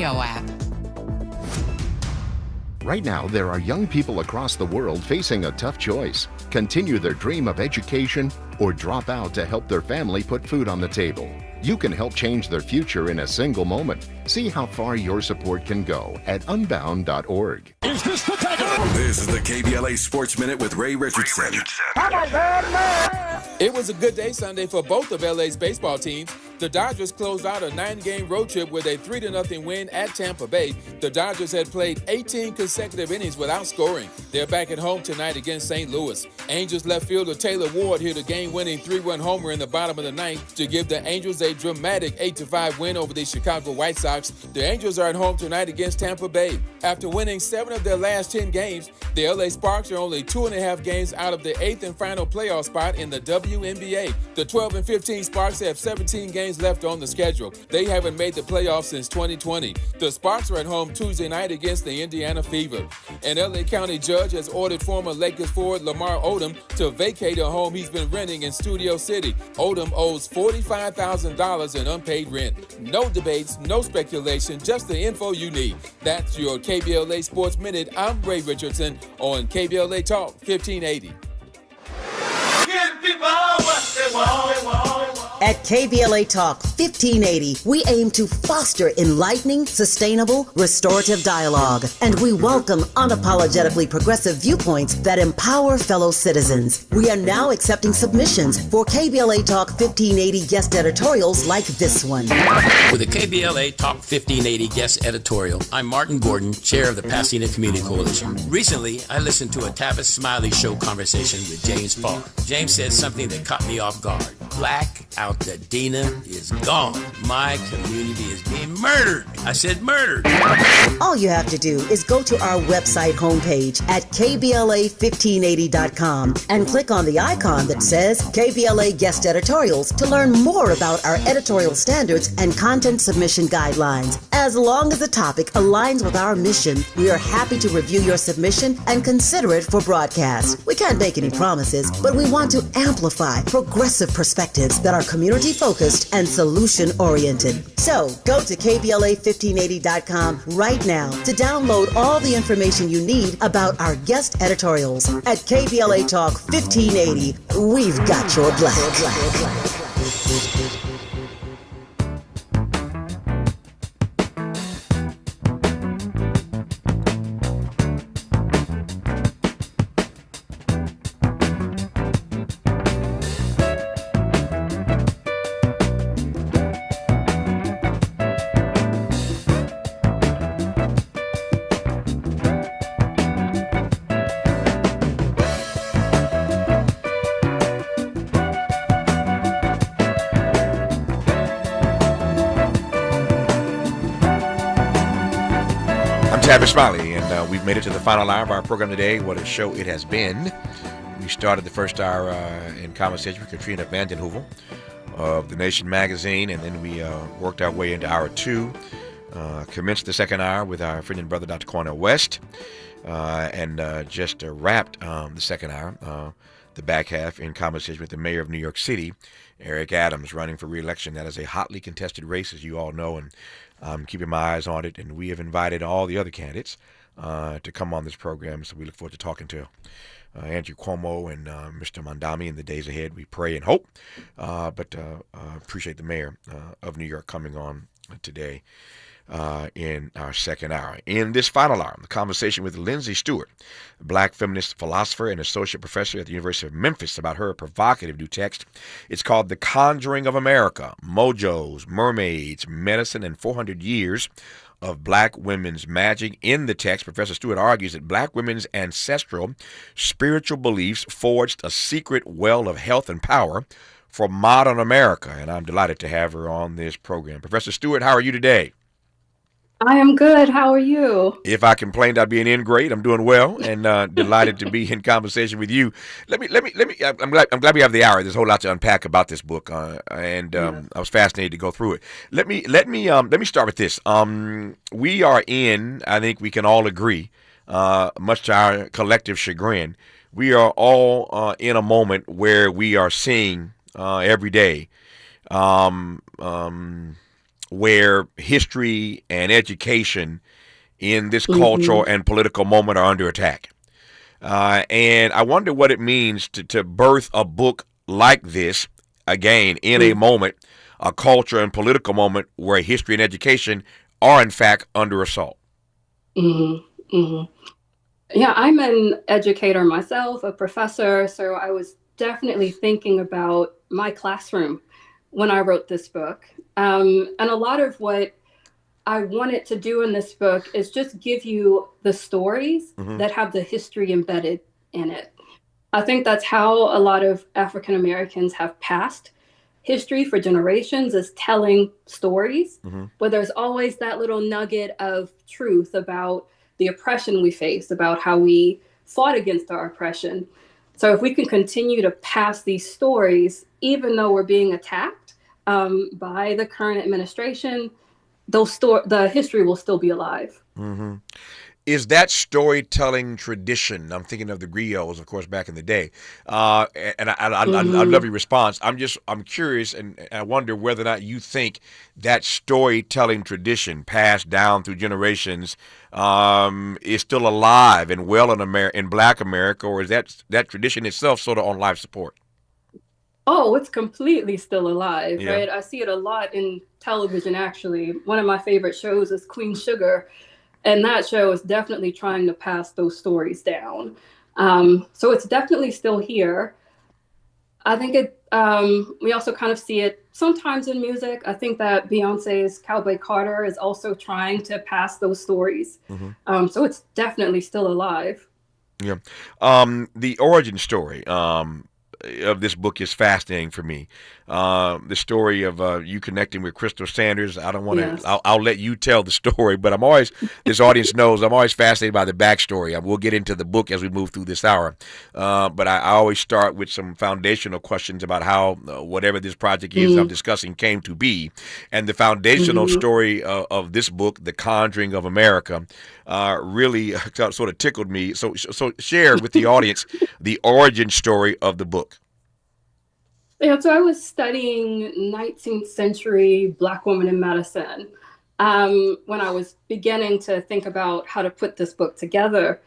app. Right now, there are young people across the world facing a tough choice: continue their dream of education or drop out to help their family put food on the table. You can help change their future in a single moment. See how far your support can go at unbound.org. Is this the title? This is the KBLA Sports Minute with Ray Richardson. It was a good day Sunday for both of LA's baseball teams. The Dodgers closed out a 9-game road trip with a 3-0 win at Tampa Bay. The Dodgers had played 18 consecutive innings without scoring. They're back at home tonight against St. Louis. Angels left fielder Taylor Ward hit a game-winning 3-run homer in the bottom of the ninth to give the Angels a dramatic 8-5 win over the Chicago White Sox. The Angels are at home tonight against Tampa Bay. After winning 7 of their last 10 games, the LA Sparks are only 2.5 games out of the 8th and final playoff spot in the WNBA. The 12 and 15 Sparks have 17 games left on the schedule. They haven't made the playoffs since 2020. The Sparks are at home Tuesday night against the Indiana Fever. An LA County judge has ordered former Lakers forward Lamar Odom to vacate a home he's been renting in Studio City. Odom owes $45,000 in unpaid rent. No debates, no speculation, just the info you need. That's your KBLA Sports Minute. I'm Ray Richardson on KBLA Talk 1580. Give people what they want. At KBLA Talk 1580, we aim to foster enlightening, sustainable, restorative dialogue, and we welcome unapologetically progressive viewpoints that empower fellow citizens. We are now accepting submissions for KBLA Talk 1580 guest editorials like this one. With the KBLA Talk 1580 guest editorial, I'm Martin Gordon, chair of the Pasadena Community Coalition. Recently, I listened to a Tavis Smiley show conversation with James Falk. James said something that caught me off guard. Black Altadena is gone. My community is being murdered. I said murdered. All you have to do is go to our website homepage at KBLA1580.com and click on the icon that says KBLA Guest Editorials to learn more about our editorial standards and content submission guidelines. As long as the topic aligns with our mission, we are happy to review your submission and consider it for broadcast. We can't make any promises, but we want to amplify progressive perspectives that are community-focused and solution-oriented. So, go to KBLA1580.com right now to download all the information you need about our guest editorials. At KBLA Talk 1580, we've got your black. Tavis Smiley, and we've made it to the final hour of our program today. What a show it has been. We started the first hour in conversation with Katrina Vanden Heuvel of The Nation magazine, and then we worked our way into hour 2. Commenced the second hour with our friend and brother, Dr. Cornel West, and just wrapped the second hour, the back half, in conversation with the mayor of New York City, Eric Adams, running for re-election. That is a hotly contested race, as you all know, and I'm keeping my eyes on it, and we have invited all the other candidates to come on this program, so we look forward to talking to Andrew Cuomo and Mr. Mondami in the days ahead. We pray and hope, but appreciate the mayor of New York coming on today in our second hour. In this final hour, the conversation with Lindsey Stewart, a black feminist philosopher and associate professor at the University of Memphis, about her provocative new text. It's called The Conjuring of America: Mojos, Mermaids, Medicine, and 400 Years of Black Women's Magic. In the text, Professor Stewart argues that black women's ancestral spiritual beliefs forged a secret well of health and power for modern America, and I'm delighted to have her on this program. Professor Stewart, how are you today? I am good. How are you? If I complained, I'd be an ingrate. I'm doing well, and delighted to be in conversation with you. I'm glad we have the hour. There's a whole lot to unpack about this book, and I was fascinated to go through it. Let me start with this. We are in, I think we can all agree, much to our collective chagrin, we are all in a moment where we are seeing every day where history and education in this cultural and political moment are under attack. And I wonder what it means to birth a book like this, again, in a moment, a culture and political moment where history and education are, in fact, under assault. Yeah, I'm an educator myself, a professor, so I was definitely thinking about my classroom when I wrote this book. And a lot of what I wanted to do in this book is just give you the stories that have the history embedded in it. I think that's how a lot of African Americans have passed history for generations, is telling stories, where there's always that little nugget of truth about the oppression we face, about how we fought against our oppression. So if we can continue to pass these stories, even though we're being attacked by the current administration, the history will still be alive. Is that storytelling tradition? I'm thinking of the griots, of course, back in the day, and I love your response. I'm curious, and I wonder whether or not you think that storytelling tradition passed down through generations is still alive and well in Black America, or is that tradition itself sort of on life support? Oh, it's completely still alive, right? I see it a lot in television, actually. One of my favorite shows is Queen Sugar, and that show is definitely trying to pass those stories down. So it's definitely still here. I think we also kind of see it sometimes in music. I think that Beyonce's Cowboy Carter is also trying to pass those stories. So it's definitely still alive. Yeah. The origin story of this book is fascinating for me. The story of you connecting with Crystal Sanders. I don't want to. Yes. I'll let you tell the story, but I'm always. This audience knows I'm always fascinated by the backstory. We'll get into the book as we move through this hour, but I always start with some foundational questions about how whatever this project is I'm discussing came to be, and the foundational story of this book, The Conjuring of America, really sort of tickled me. So share with the audience the origin story of the book. Yeah, so I was studying 19th century Black women in medicine when I was beginning to think about how to put this book together.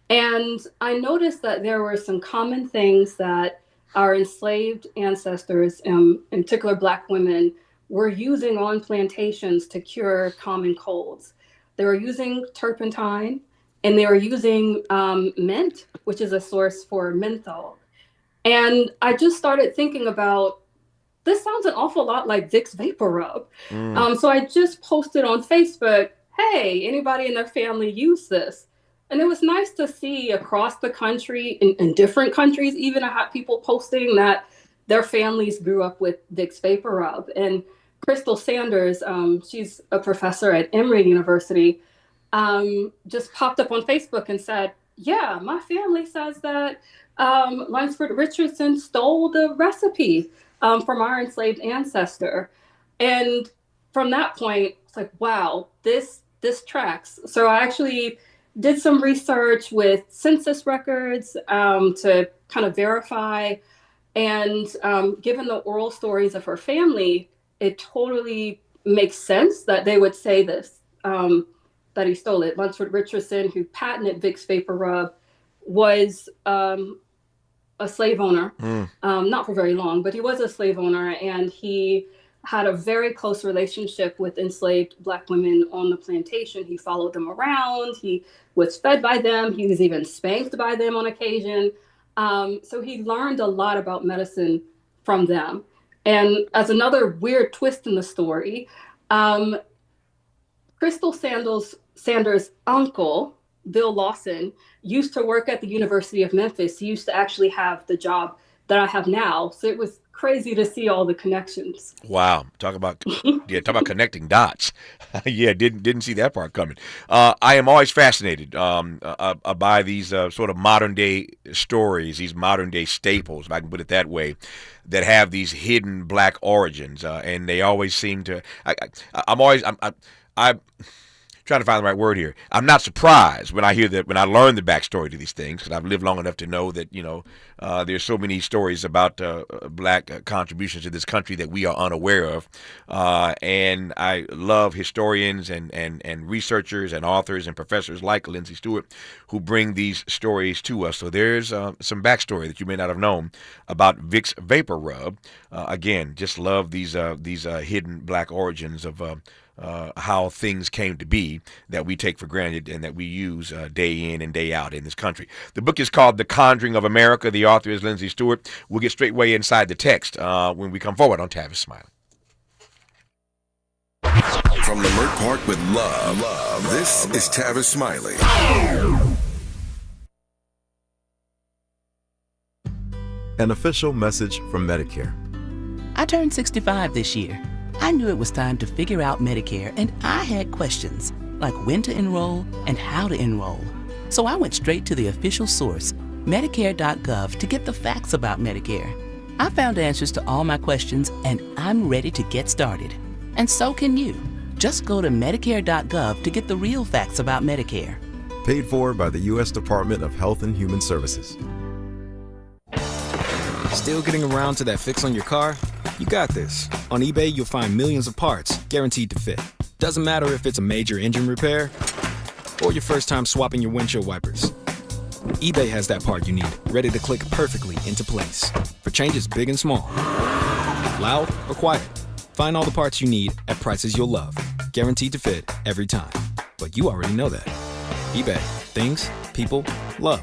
And I noticed that there were some common things that our enslaved ancestors, in particular Black women, were using on plantations to cure common colds. They were using turpentine, and they were using mint, which is a source for menthol. And I just started thinking about, this sounds an awful lot like Vicks Vapor Rub. So I just posted on Facebook, hey, anybody in their family use this? And it was nice to see across the country, in different countries, even I had people posting that their families grew up with Vicks Vapor Rub. And Crystal Sanders, she's a professor at Emory University, just popped up on Facebook and said, yeah, my family says that Lunsford Richardson stole the recipe from our enslaved ancestor. And from that point, it's like, wow, this tracks. So I actually did some research with census records to kind of verify. And given the oral stories of her family, it totally makes sense that they would say this, that he stole it. Lunsford Richardson, who patented Vicks Vapor Rub, was a slave owner, not for very long, but he was a slave owner, and he had a very close relationship with enslaved Black women on the plantation. He followed them around. He was fed by them. He was even spanked by them on occasion. So he learned a lot about medicine from them. And as another weird twist in the story, Crystal Sanders' uncle, Bill Lawson, used to work at the University of Memphis. He used to actually have the job that I have now. So it was crazy to see all the connections. Wow. Talk about connecting dots. Yeah, didn't see that part coming. I am always fascinated by these sort of modern day stories, these modern day staples, if I can put it that way, that have these hidden Black origins. And they always seem to, I'm trying to find the right word here. I'm not surprised when I hear that, when I learn the backstory to these things, because I've lived long enough to know that, There's so many stories about black contributions to this country that we are unaware of. And I love historians and researchers and authors and professors like Lindsey Stewart who bring these stories to us. So there's some backstory that you may not have known about Vicks Vapor Rub. Again, just love these hidden black origins of how things came to be that we take for granted and that we use day in and day out in this country. The book is called The Conjuring of America. The author is Lindsey Stewart. We'll get straightway inside the text when we come forward on Tavis Smiley. From Lamert Park with love, this is Tavis Smiley. An official message from Medicare. I turned 65 this year. I knew it was time to figure out Medicare, and I had questions, like when to enroll and how to enroll. So I went straight to the official source, Medicare.gov, to get the facts about Medicare. I found answers to all my questions, and I'm ready to get started. And so can you. Just go to Medicare.gov to get the real facts about Medicare. Paid for by the U.S. Department of Health and Human Services. Still getting around to that fix on your car? You got this. On eBay, you'll find millions of parts guaranteed to fit. Doesn't matter if it's a major engine repair or your first time swapping your windshield wipers. eBay has that part you need, ready to click perfectly into place for changes big and small. Loud or quiet, find all the parts you need at prices you'll love. Guaranteed to fit every time. But you already know that. eBay. Things, people, love.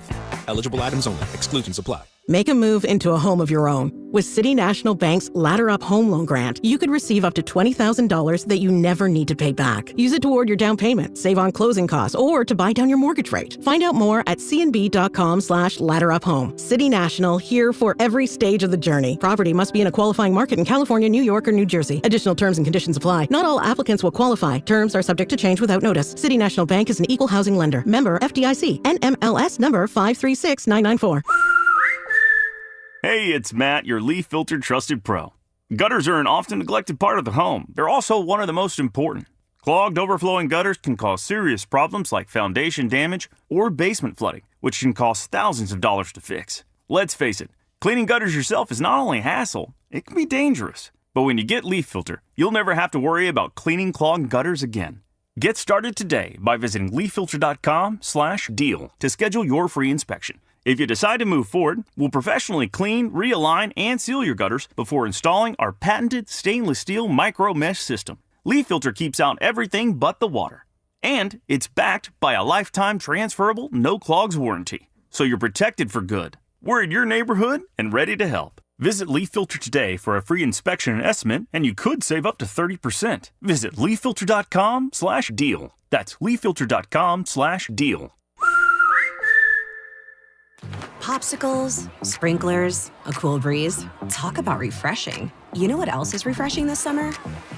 Eligible items only. Exclusions apply. Make a move into a home of your own. With City National Bank's Ladder Up Home Loan Grant, you could receive up to $20,000 that you never need to pay back. Use it toward your down payment, save on closing costs, or to buy down your mortgage rate. Find out more at cnb.com/ladderuphome. City National, here for every stage of the journey. Property must be in a qualifying market in California, New York, or New Jersey. Additional terms and conditions apply. Not all applicants will qualify. Terms are subject to change without notice. City National Bank is an equal housing lender. Member FDIC. NMLS number 536994. Hey, it's Matt, your leaf filter trusted pro. Gutters are an often neglected part of the home. They're also one of the most important. Clogged, overflowing gutters can cause serious problems like foundation damage or basement flooding, which can cost thousands of dollars to fix. Let's face it, cleaning gutters yourself is not only a hassle, it can be dangerous. But when you get Leaf Filter, you'll never have to worry about cleaning clogged gutters again. Get started today by visiting leaffilter.com/deal to schedule your free inspection. If you decide to move forward, we'll professionally clean, realign, and seal your gutters before installing our patented stainless steel micro mesh system. Leaf Filter keeps out everything but the water. And it's backed by a lifetime transferable no clogs warranty. So you're protected for good. We're in your neighborhood and ready to help. Visit Leaf Filter today for a free inspection and estimate, and you could save up to 30%. Visit leaffilter.com/deal. That's leaffilter.com/deal. Popsicles, sprinklers, a cool breeze. Talk about refreshing. You know what else is refreshing this summer?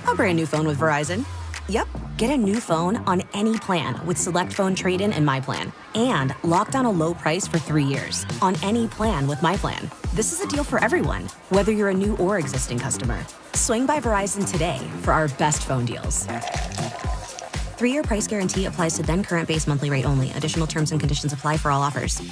A brand new phone with Verizon. Yep, get a new phone on any plan with Select Phone Trade-in and My Plan. And lock down a low price for 3 years on any plan with My Plan. This is a deal for everyone, whether you're a new or existing customer. Swing by Verizon today for our best phone deals. 3-year price guarantee applies to then current base monthly rate only. Additional terms and conditions apply for all offers.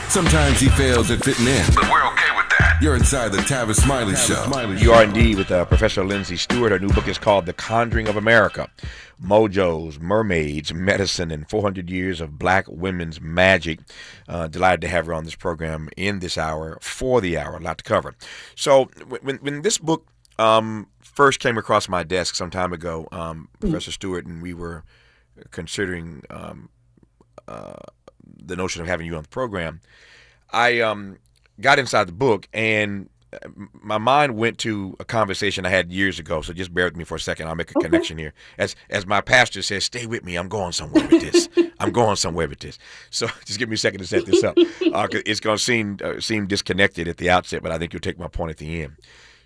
Sometimes he fails at fitting in, but we're okay with that. You're inside the Tavis Smiley Show. You are indeed with Professor Lindsey Stewart. Her new book is called The Conjuring of America. Mojos, Mermaids, Medicine, and 400 Years of Black Women's Magic. Delighted to have her on this program in this hour, for the hour. A lot to cover. So when this book first came across my desk some time ago, Professor Stewart and we were considering the notion of having you on the program, I got inside the book and my mind went to a conversation I had years ago. So just bear with me for a second. I'll make a connection here. As my pastor says, stay with me. I'm going somewhere with this. So just give me a second to set this up. It's going to seem disconnected at the outset, but I think you'll take my point at the end.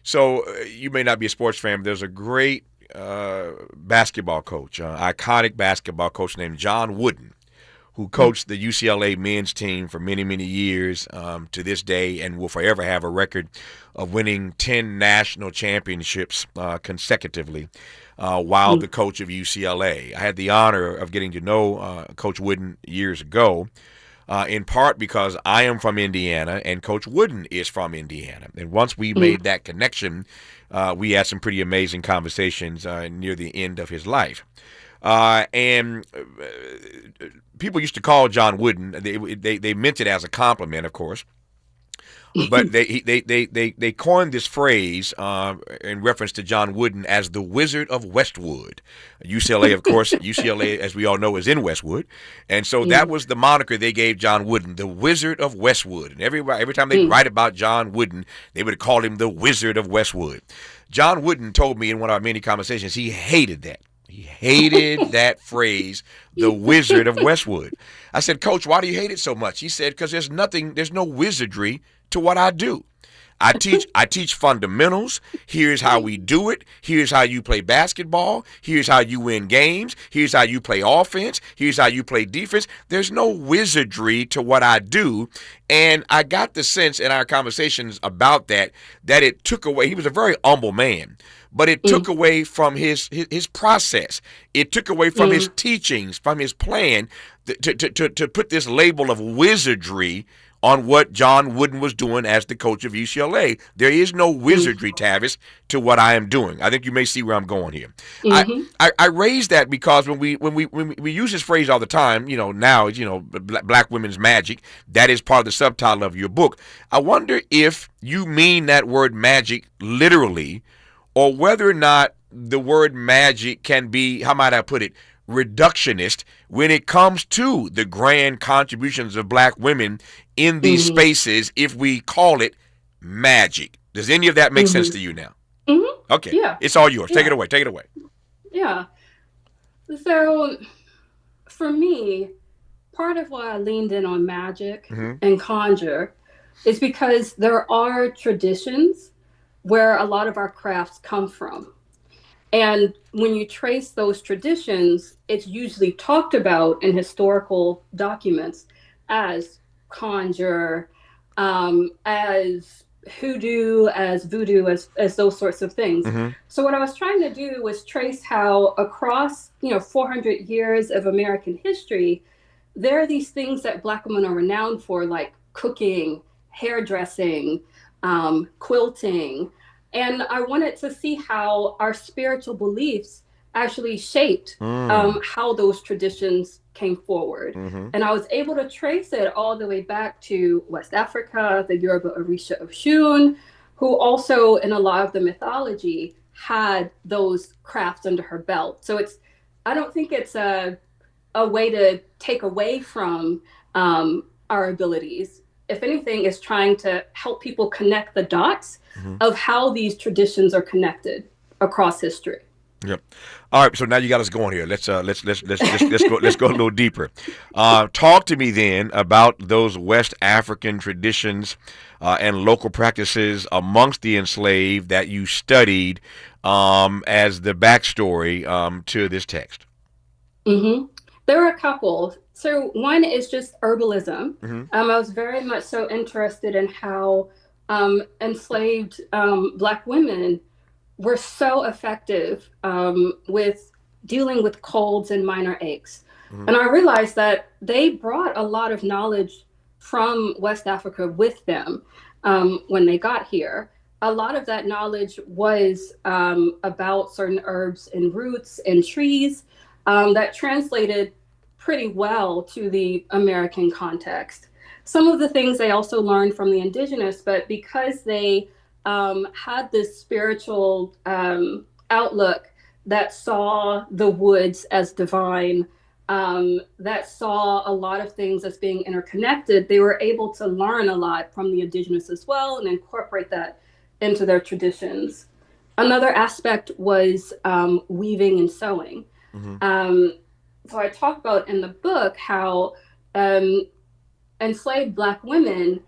So you may not be a sports fan, but there's a great basketball coach, iconic basketball coach named John Wooden, who coached the UCLA men's team for many, many years to this day and will forever have a record of winning 10 national championships consecutively while the coach of UCLA. I had the honor of getting to know Coach Wooden years ago. in part because I am from Indiana and Coach Wooden is from Indiana. And once we made that connection, we had some pretty amazing conversations near the end of his life. And people used to call John Wooden, they meant it as a compliment, of course. But they coined this phrase in reference to John Wooden as the Wizard of Westwood. UCLA, of course, UCLA, as we all know, is in Westwood. And so that was the moniker they gave John Wooden, the Wizard of Westwood. And every time they write about John Wooden, they would call him the Wizard of Westwood. John Wooden told me in one of our many conversations he hated that. He hated that phrase, the Wizard of Westwood. I said, Coach, why do you hate it so much? He said, because there's no wizardry to what I do. I teach fundamentals. Here's how we do it. Here's how you play basketball. Here's how you win games. Here's how you play offense. Here's how you play defense. There's no wizardry to what I do. And I got the sense in our conversations about that it took away. He was a very humble man, but it took away from his process. It took away from his teachings, from his plan to put this label of wizardry on what John Wooden was doing as the coach of UCLA. There is no wizardry, Tavis, to what I am doing. I think you may see where I'm going here. I raise that because when we use this phrase all the time, now, black women's magic, that is part of the subtitle of your book. I wonder if you mean that word magic literally, or whether or not the word magic can be, how might I put it, reductionist when it comes to the grand contributions of black women in these spaces, if we call it magic. Does any of that make sense to you now? Okay. Yeah. It's all yours. Take it away. Take it away. Yeah. So for me, part of why I leaned in on magic and conjure is because there are traditions where a lot of our crafts come from. And when you trace those traditions, it's usually talked about in historical documents as conjure, as hoodoo, as voodoo, as those sorts of things. So what I was trying to do was trace how across 400 years of American history, there are these things that Black women are renowned for, like cooking, hairdressing, quilting. And I wanted to see how our spiritual beliefs actually shaped how those traditions came forward. And I was able to trace it all the way back to West Africa, the Yoruba Orisha of Shun, who also in a lot of the mythology had those crafts under her belt. So I don't think it's a way to take away from our abilities. If anything, it's trying to help people connect the dots of how these traditions are connected across history. Yep. All right. So now you got us going here. Let's go a little deeper. Talk to me then about those West African traditions and local practices amongst the enslaved that you studied as the backstory to this text. There are a couple. So one is just herbalism. I was very much so interested in how enslaved Black women were so effective with dealing with colds and minor aches. And I realized that they brought a lot of knowledge from West Africa with them when they got here. A lot of that knowledge was about certain herbs and roots and trees that translated pretty well to the American context. Some of the things they also learned from the indigenous, but because they had this spiritual outlook that saw the woods as divine, that saw a lot of things as being interconnected, they were able to learn a lot from the indigenous as well and incorporate that into their traditions. Another aspect was weaving and sewing. So I talk about in the book how enslaved Black women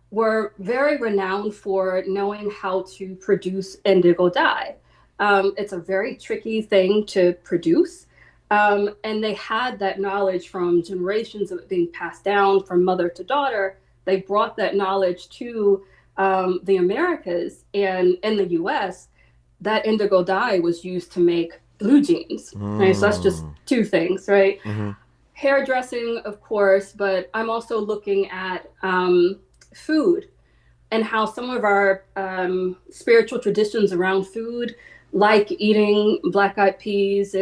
were very renowned for knowing how to produce indigo dye. It's a very tricky thing to produce. And they had that knowledge from generations of it being passed down from mother to daughter. They brought that knowledge to the Americas, and in the US, that indigo dye was used to make blue jeans. Right? So that's just two things, right? hairdressing, of course, but I'm also looking at food and how some of our spiritual traditions around food, like eating black-eyed peas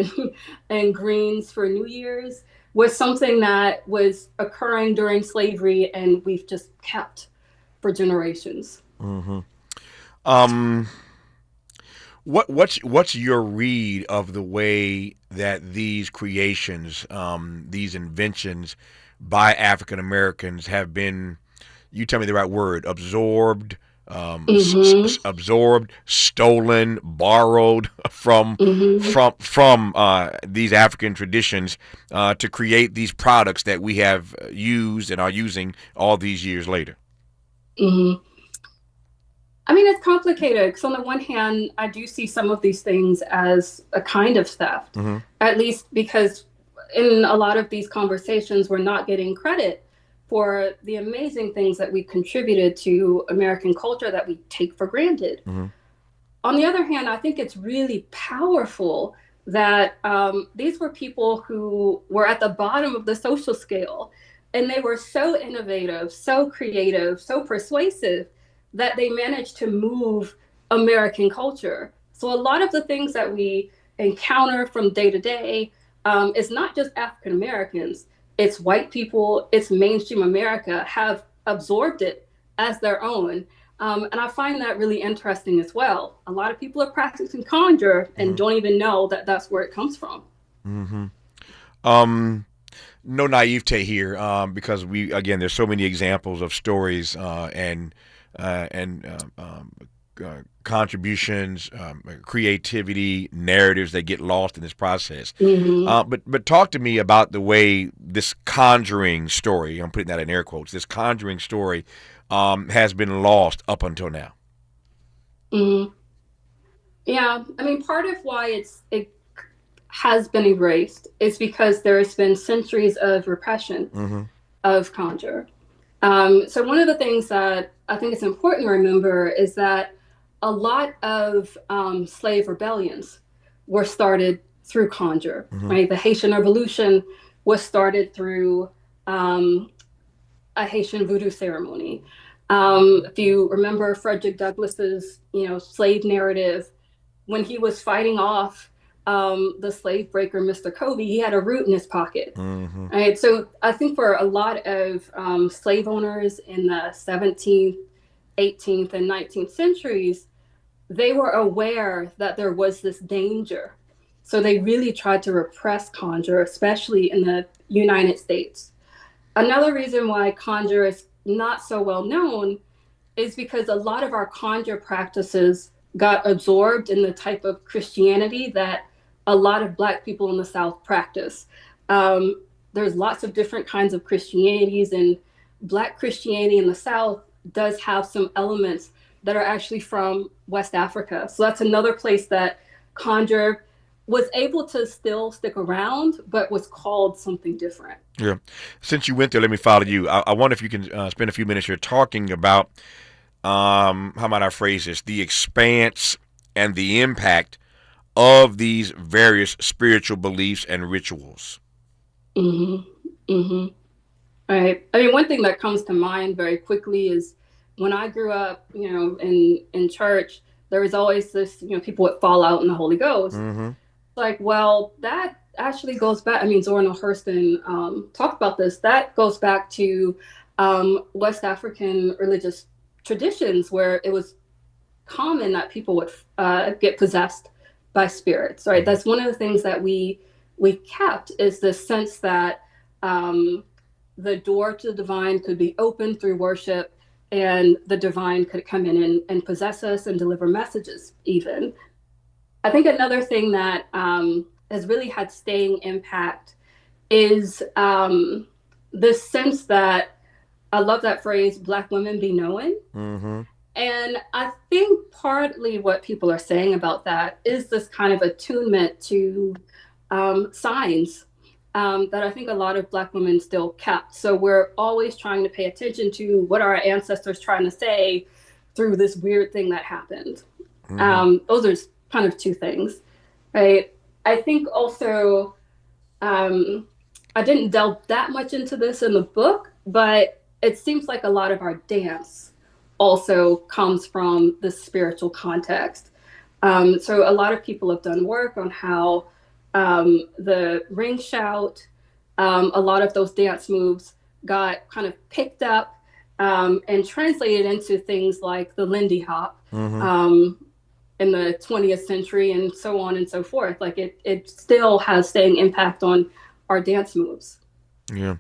and greens for New Year's, was something that was occurring during slavery and we've just kept for generations. Mm-hmm. What's your read of the way that these creations, these inventions by African Americans have been, you tell me the right word, absorbed, stolen, borrowed from these African traditions to create these products that we have used and are using all these years later? Mm-hmm. I mean, it's complicated because on the one hand, I do see some of these things as a kind of theft, at least because in a lot of these conversations, we're not getting credit for the amazing things that we contributed to American culture that we take for granted. On the other hand, I think it's really powerful that these were people who were at the bottom of the social scale, and they were so innovative, so creative, so persuasive that they managed to move American culture. So a lot of the things that we encounter from day to day is not just African Americans, it's white people, it's mainstream America have absorbed it as their own. And I find that really interesting as well. A lot of people are practicing conjure and don't even know that that's where it comes from. No naivete here, because there's so many examples of stories and contributions, creativity, narratives that get lost in this process. But talk to me about the way this conjuring story, I'm putting that in air quotes, this conjuring story has been lost up until now. Yeah, I mean, part of why it has been erased is because there has been centuries of repression of conjure. So one of the things that I think it's important to remember is that a lot of slave rebellions were started through conjure, right? The Haitian Revolution was started through a Haitian voodoo ceremony. If you remember Frederick Douglass's, slave narrative, when he was fighting off the slave breaker, Mr. Covey, he had a root in his pocket. Right? So I think for a lot of slave owners in the 17th, 18th, and 19th centuries, they were aware that there was this danger. So they really tried to repress conjure, especially in the United States. Another reason why conjure is not so well known is because a lot of our conjure practices got absorbed in the type of Christianity that a lot of Black people in the South practice. There's lots of different kinds of Christianities, and Black Christianity in the South does have some elements that are actually from West Africa. So that's another place that conjure was able to still stick around, but was called something different. Yeah. Since you went there, let me follow you. I wonder if you can spend a few minutes here talking about, how might I phrase this, the expanse and the impact of these various spiritual beliefs and rituals. Right. I mean, one thing that comes to mind very quickly is when I grew up, in church, there was always this, people would fall out in the Holy Ghost. Like, well, that actually goes back. I mean, Zora Neale Hurston talked about this. That goes back to West African religious traditions where it was common that people would get possessed by spirits, right? That's one of the things that we kept, is this sense that the door to the divine could be opened through worship, and the divine could come in and possess us and deliver messages even. I think another thing that has really had staying impact is this sense that, I love that phrase, Black women be knowing. And I think partly what people are saying about that is this kind of attunement to signs that I think a lot of Black women still kept. So we're always trying to pay attention to what our ancestors trying to say through this weird thing that happened. Those are kind of two things, right? I think also I didn't delve that much into this in the book, but it seems like a lot of our dance also comes from the spiritual context. So a lot of people have done work on how the ring shout, a lot of those dance moves got kind of picked up and translated into things like the Lindy Hop in the 20th century and so on and so forth. Like it still has staying impact on our dance moves. Yeah.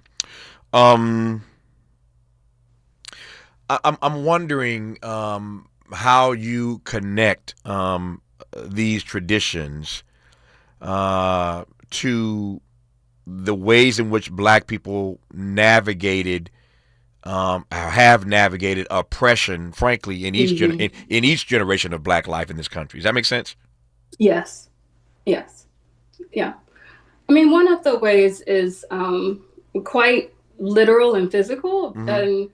I'm wondering how you connect these traditions to the ways in which Black people navigated have navigated oppression, frankly, in each in each generation of Black life in this country. Does that make sense? Yes. Yes. Yeah. I mean, one of the ways is quite literal and physical. And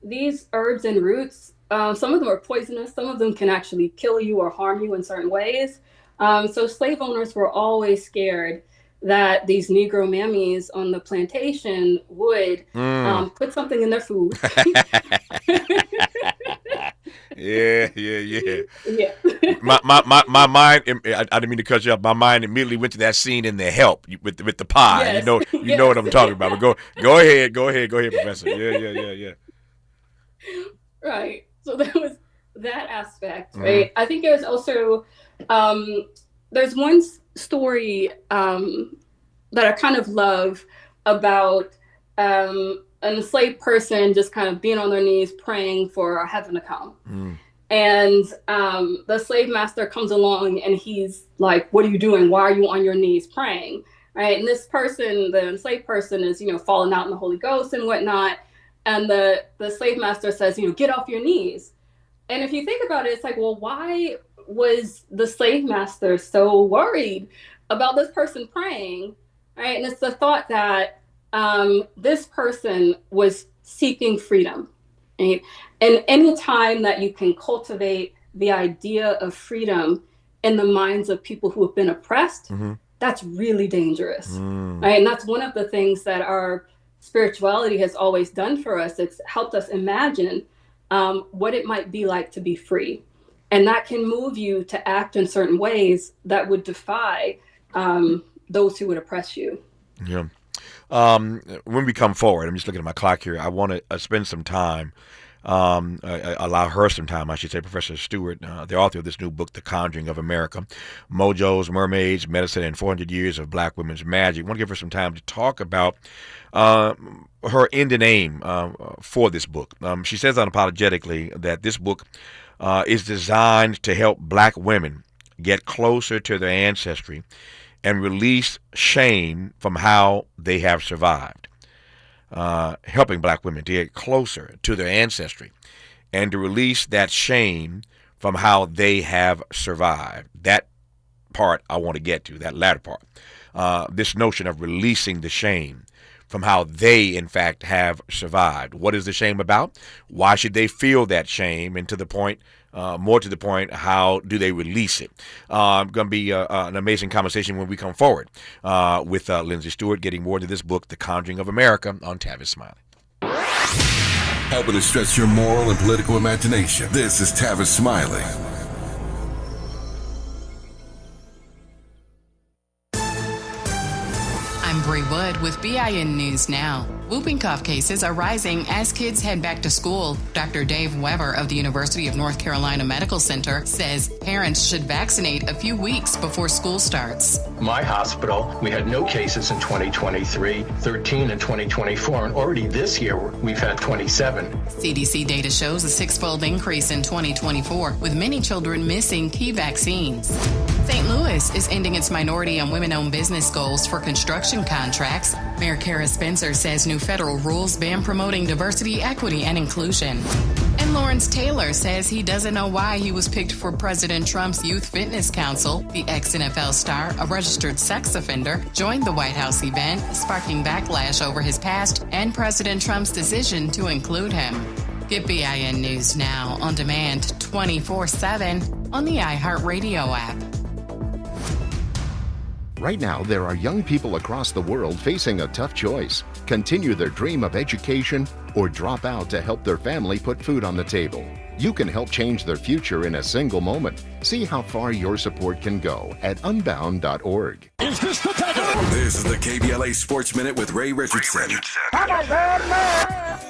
these herbs and roots, some of them are poisonous. Some of them can actually kill you or harm you in certain ways. So slave owners were always scared that these Negro mammies on the plantation would put something in their food. Yeah. My mind, I didn't mean to cut you off. My mind immediately went to that scene in The Help with the pie. Yes. You know what I'm talking about. But go ahead, Professor. Yeah. Right. So there was that aspect, right? I think there's also there's one story that I kind of love about an enslaved person just kind of being on their knees praying for heaven to come. And the slave master comes along and he's like, what are you doing? Why are you on your knees praying? Right. And this person, the enslaved person, is, falling out in the Holy Ghost and whatnot. And the slave master says, get off your knees. And if you think about it, it's like, well, why was the slave master so worried about this person praying? Right. And it's the thought that this person was seeking freedom. Right? And any time that you can cultivate the idea of freedom in the minds of people who have been oppressed, that's really dangerous. Right? And that's one of the things that our spirituality has always done for us. It's helped us imagine what it might be like to be free. And that can move you to act in certain ways that would defy those who would oppress you. Yeah. When we come forward, I'm just looking at my clock here. I want to spend some time, allow her some time, I should say, Professor Stewart, the author of this new book, The Conjuring of America, Mojos, Mermaids, Medicine, and 400 Years of Black Women's Magic. I want to give her some time to talk about her end and aim for this book. She says unapologetically that this book is designed to help Black women get closer to their ancestry and release shame from how they have survived. Helping Black women to get closer to their ancestry and to release that shame from how they have survived. That part I want to get to, that latter part. This notion of releasing the shame from how they, in fact, have survived. What is the shame about? Why should they feel that shame? And to the point, more to the point, how do they release it? Going to be an amazing conversation when we come forward with Lindsey Stewart, getting more to this book, The Conjuring of America, on Tavis Smiley. Helping to stretch your moral and political imagination. This is Tavis Smiley. I'm Bree Wood with BIN News Now. Whooping cough cases are rising as kids head back to school. Dr. Dave Weber of the University of North Carolina Medical Center says parents should vaccinate a few weeks before school starts. My hospital, we had no cases in 2023, 13 in 2024, and already this year we've had 27. CDC data shows a six-fold increase in 2024, with many children missing key vaccines. St. Louis is ending its minority and women-owned business goals for construction contracts. Mayor Kara Spencer says new federal rules ban promoting diversity, equity, and inclusion. And Lawrence Taylor says he doesn't know why he was picked for President Trump's Youth Fitness Council. The ex-NFL star, a registered sex offender, joined the White House event, sparking backlash over his past and President Trump's decision to include him. Get BIN News Now on demand 24/7 on the iHeartRadio app. Right now, there are young people across the world facing a tough choice: continue their dream of education or drop out to help their family put food on the table. You can help change their future in a single moment. See how far your support can go at unbound.org. Is this the tackle? This is the KBLA Sports Minute with Ray Richardson.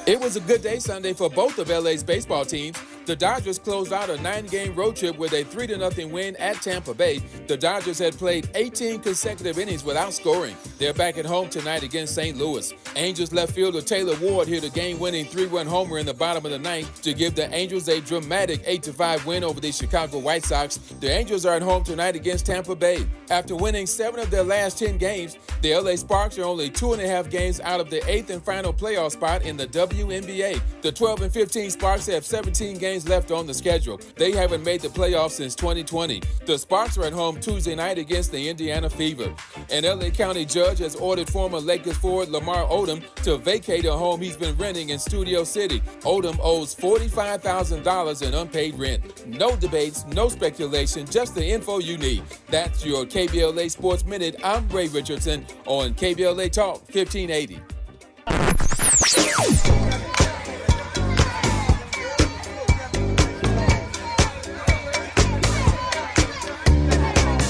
It was a good day Sunday for both of LA's baseball teams. The Dodgers closed out a 9-game road trip with a 3-0 win at Tampa Bay. The Dodgers had played 18 consecutive innings without scoring. They're back at home tonight against St. Louis. Angels left fielder Taylor Ward hit a game-winning 3-run homer in the bottom of the ninth to give the Angels a dramatic 8-5 win over the Chicago White Sox. The Angels are at home tonight against Tampa Bay. After winning 7 of their last 10 games, the LA Sparks are only 2.5 games out of the 8th and final playoff spot in the WNBA. The 12 and 15 Sparks have 17 games left on the schedule. They haven't made the playoffs since 2020. The Sparks are at home Tuesday night against the Indiana Fever. An LA County judge has ordered former Lakers forward Lamar Odom to vacate a home he's been renting in Studio City. Odom owes $45,000 in unpaid rent. No debates, no speculation, just the info you need. That's your KBLA Sports Minute. I'm Ray Richardson on KBLA Talk 1580.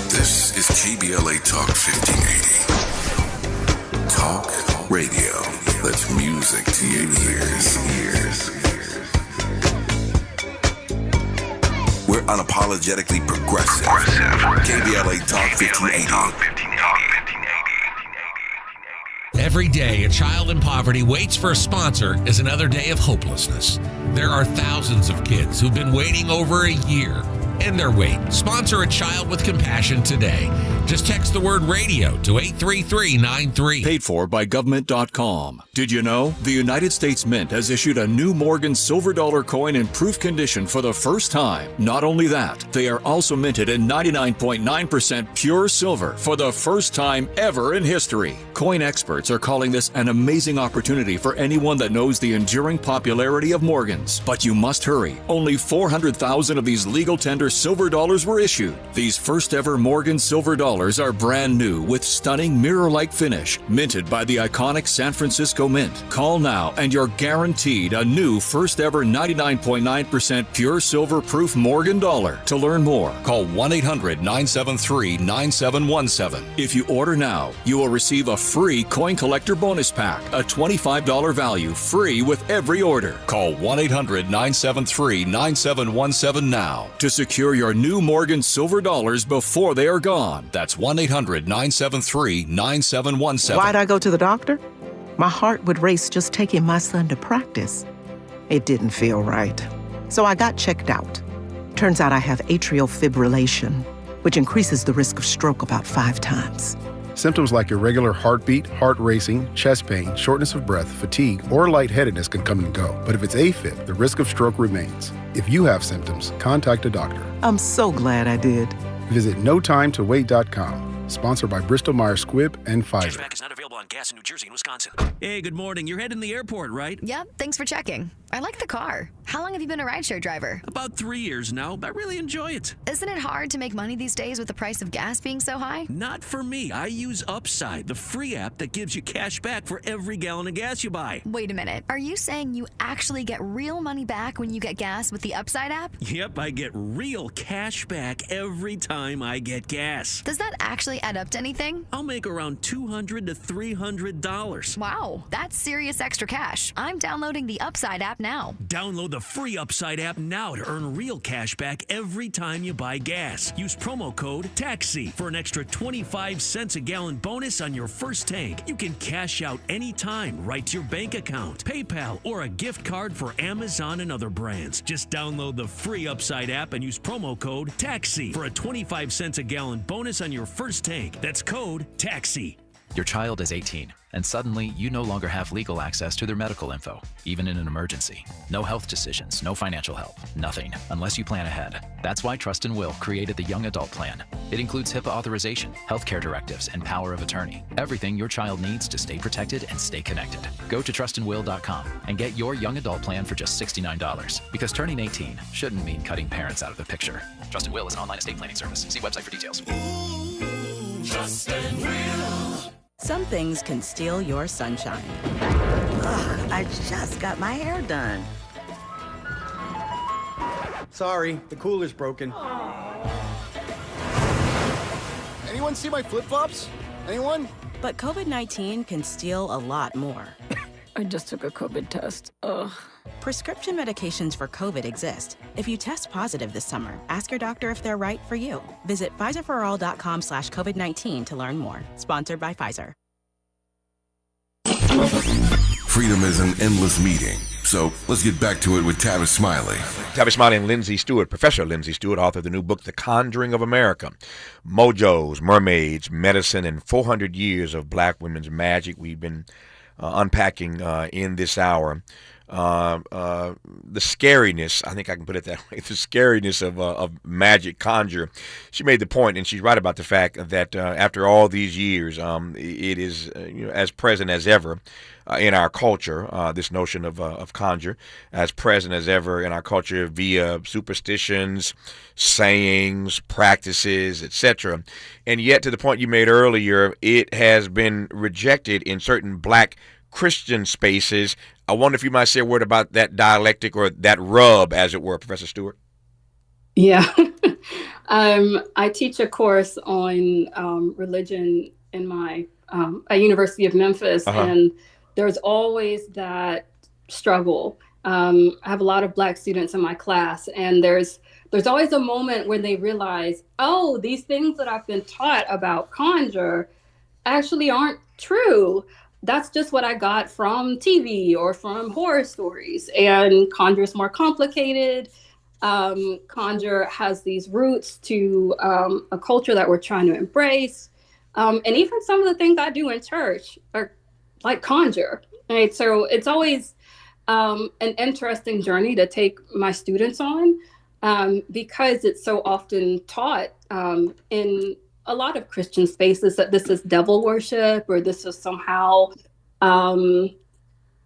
This is KBLA Talk 1580. Talk radio. That's music to your ears. We're unapologetically progressive. KBLA Talk 1580. Every day, a child in poverty waits for a sponsor is another day of hopelessness. There are thousands of kids who've been waiting over a year. End their wait. Sponsor a child with compassion today. Just text the word radio to 83393. Paid for by government.com. Did you know the United States Mint has issued a new Morgan silver dollar coin in proof condition for the first time? Not only that, they are also minted in 99.9% pure silver for the first time ever in history. Coin experts are calling this an amazing opportunity for anyone that knows the enduring popularity of Morgans. But you must hurry. Only 400,000 of these legal tender silver dollars were issued. These first ever Morgan silver dollars are brand new with stunning mirror-like finish, minted by the iconic San Francisco Mint. Call now and you're guaranteed a new first ever 99.9% pure silver proof Morgan dollar. To learn more, call 1-800-973-9717. If you order now, you will receive a free coin collector bonus pack, a $25 value, free with every order. Call 1-800-973-9717 now to secure your new Morgan silver dollars before they are gone. That's 1-800-973-9717. Why'd I go to the doctor? My heart would race just taking my son to practice. It didn't feel right. So I got checked out. Turns out I have atrial fibrillation, which increases the risk of stroke about 5 times. Symptoms like irregular heartbeat, heart racing, chest pain, shortness of breath, fatigue, or lightheadedness can come and go. But if it's AFib, the risk of stroke remains. If you have symptoms, contact a doctor. I'm so glad I did. Visit notimetowait.com. Sponsored by Bristol-Myers Squibb and Pfizer. Cashback is not available on gas in New Jersey and Wisconsin. Hey, good morning. You're heading to the airport, right? Yep, thanks for checking. I like the car. How long have you been a rideshare driver? About 3 years now. I really enjoy it. Isn't it hard to make money these days with the price of gas being so high? Not for me. I use Upside, the free app that gives you cash back for every gallon of gas you buy. Wait a minute. Are you saying you actually get real money back when you get gas with the Upside app? Yep, I get real cash back every time I get gas. Does that actually add up to anything? I'll make around $200 to $300. Wow, that's serious extra cash. I'm downloading the Upside app now. Download the free Upside app now to earn real cash back every time you buy gas. Use promo code TAXI for an extra 25 cents a gallon bonus on your first tank. You can cash out anytime right to your bank account, PayPal, or a gift card for Amazon and other brands. Just download the free Upside app and use promo code TAXI for a 25 cents a gallon bonus on your first tank. That's code TAXI. Your child is 18, and suddenly you no longer have legal access to their medical info, even in an emergency. No health decisions, no financial help, nothing, unless you plan ahead. That's why Trust and Will created the Young Adult Plan. It includes HIPAA authorization, healthcare directives, and power of attorney. Everything your child needs to stay protected and stay connected. Go to trustandwill.com and get your Young Adult Plan for just $69, because turning 18 shouldn't mean cutting parents out of the picture. Trust and Will is an online estate planning service. See website for details. Trust and Will. Some things can steal your sunshine. Ugh, I just got my hair done. Sorry, the cooler's broken. Anyone see my flip-flops? Anyone? But COVID-19 can steal a lot more. I just took a COVID test. Ugh. Prescription medications for COVID exist. If you test positive this summer, ask your doctor if they're right for you. Visit PfizerForAll.com/COVID-19 to learn more. Sponsored by Pfizer. Freedom is an endless meeting. So let's get back to it with Tavis Smiley. Tavis Smiley and Lindsey Stewart, Professor Lindsey Stewart, author of the new book, The Conjuring of America. Mojos, Mermaids, Medicine, and 400 Years of Black Women's Magic. We've been unpacking in this hour. The scariness, I think I can put it that way, the scariness of magic, conjure. She made the point, and she's right about the fact that after all these years, it is as present as ever in our culture. This notion of conjure, as present as ever in our culture via superstitions, sayings, practices, etc. And yet, to the point you made earlier, it has been rejected in certain Black Christian spaces. I wonder if you might say a word about that dialectic or that rub, as it were, Professor Stewart. Yeah. I teach a course on religion in my at University of Memphis, and there's always that struggle. I have a lot of Black students in my class, and there's always a moment when they realize, oh, these things that I've been taught about conjure actually aren't true. That's just what I got from TV or from horror stories. And conjure is more complicated. Conjure has these roots to a culture that we're trying to embrace. And even some of the things I do in church are like conjure. Right? So it's always an interesting journey to take my students on because it's so often taught in a lot of Christian spaces that this is devil worship or this is somehow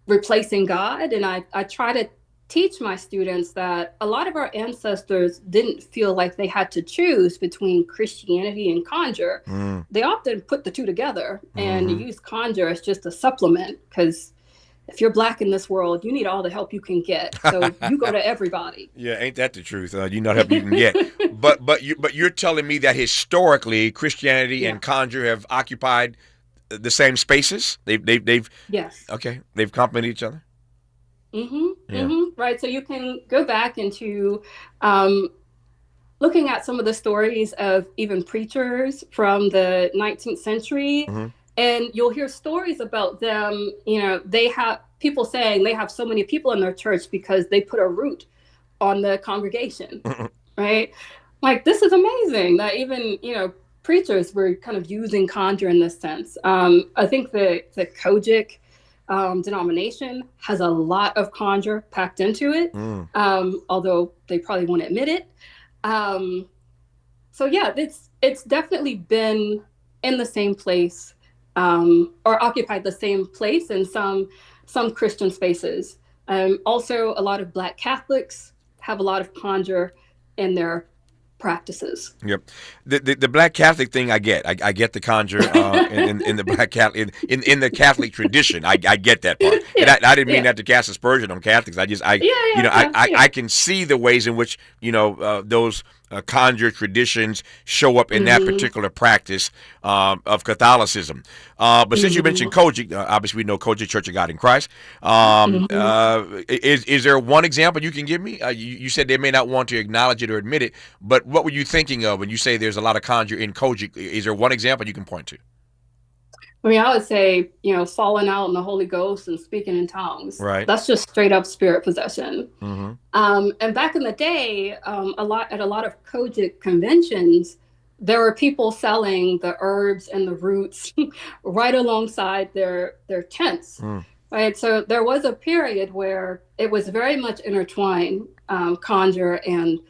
replacing God. And I try to teach my students that a lot of our ancestors didn't feel like they had to choose between Christianity and conjure. They often put the two together and use conjure as just a supplement, because if you're Black in this world, you need all the help you can get. So you go to everybody. Yeah, ain't that the truth? You know, help you can get. But you're telling me that historically Christianity and conjure have occupied the same spaces. They've yes. Okay, they've complemented each other. Right. So you can go back into looking at some of the stories of even preachers from the 19th century. And you'll hear stories about them, they have people saying they have so many people in their church because they put a root on the congregation, right? Like, this is amazing that even, preachers were kind of using conjure in this sense. I think the Kojic denomination has a lot of conjure packed into it, although they probably won't admit it. So yeah, it's definitely been in the same place. Or occupied the same place in some Christian spaces. Also, a lot of Black Catholics have a lot of conjure in their practices. Yep, the Black Catholic thing I get. I get the conjure in the Black Catholic in the Catholic tradition. I get that part. And I didn't mean that to cast aspersion on Catholics. I can see the ways in which those conjure traditions show up in that particular practice of Catholicism. But since you mentioned Kojic, obviously we know Kojic, Church of God in Christ. Is there one example you can give me? You said they may not want to acknowledge it or admit it, but what were you thinking of when you say there's a lot of conjure in Kojic? Is there one example you can point to? I mean, I would say, falling out in the Holy Ghost and speaking in tongues. Right. That's just straight up spirit possession. And back in the day, at a lot of Kojic conventions, there were people selling the herbs and the roots right alongside their tents. Right. So there was a period where it was very much intertwined, conjure and